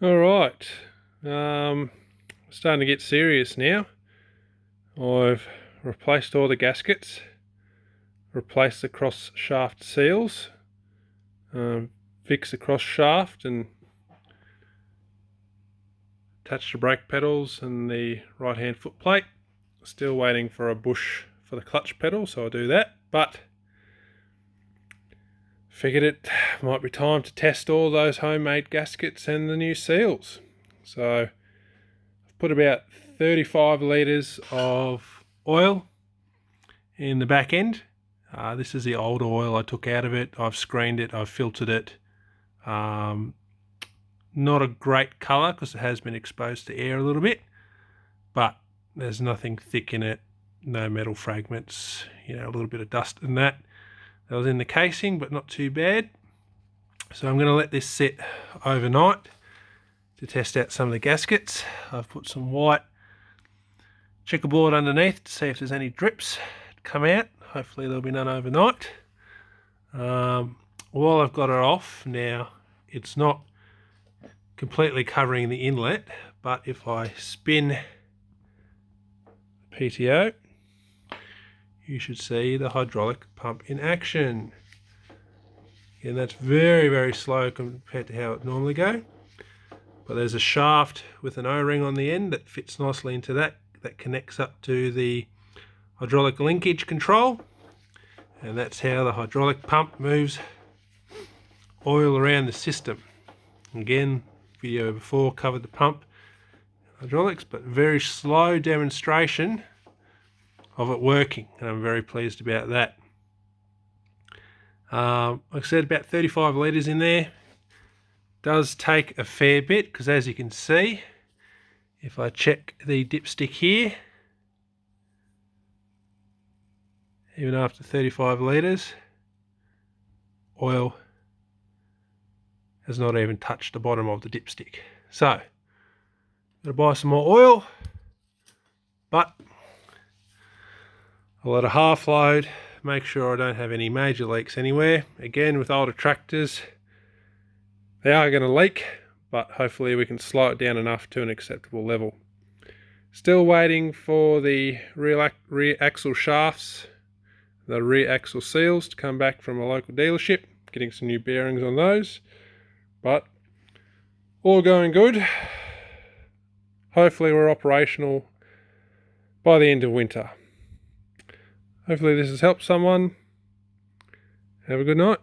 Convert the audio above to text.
Alright, starting to get serious now. I've replaced all the gaskets, replaced the cross shaft seals, fixed the cross shaft and attached the brake pedals and the right hand foot plate. Still waiting for a bush for the clutch pedal, so I'll do that, but figured it might be time to test all those homemade gaskets and the new seals. So I've put about 35 litres of oil in the back end. This is the old oil I took out of it. I've screened it, I've filtered it. Not a great colour because it has been exposed to air a little bit, but there's nothing thick in it, no metal fragments, a little bit of dust and that was in the casing, but not too bad. So I'm going to let this sit overnight to test out some of the gaskets. I've put some white checkerboard underneath to see if there's any drips come out. Hopefully there'll be none overnight. While I've got it off now, it's not completely covering the inlet, but if I spin PTO, you should see the hydraulic pump in action. And that's very, very slow compared to how it normally go. But there's a shaft with an O-ring on the end that fits nicely into that connects up to the hydraulic linkage control. And that's how the hydraulic pump moves oil around the system. Again, video before covered the pump hydraulics, but very slow demonstration of it working, and I'm very pleased about that. Like I said, about 35 litres in there. Does take a fair bit because, as you can see, if I check the dipstick here, even after 35 litres, oil has not even touched the bottom of the dipstick. So, gotta buy some more oil, but I'll let a half load, make sure I don't have any major leaks anywhere. Again, with older tractors, they are going to leak, but hopefully we can slow it down enough to an acceptable level. Still waiting for the rear axle shafts, the rear axle seals to come back from a local dealership, getting some new bearings on those, but all going good. Hopefully we're operational by the end of winter. Hopefully this has helped someone. Have a good night.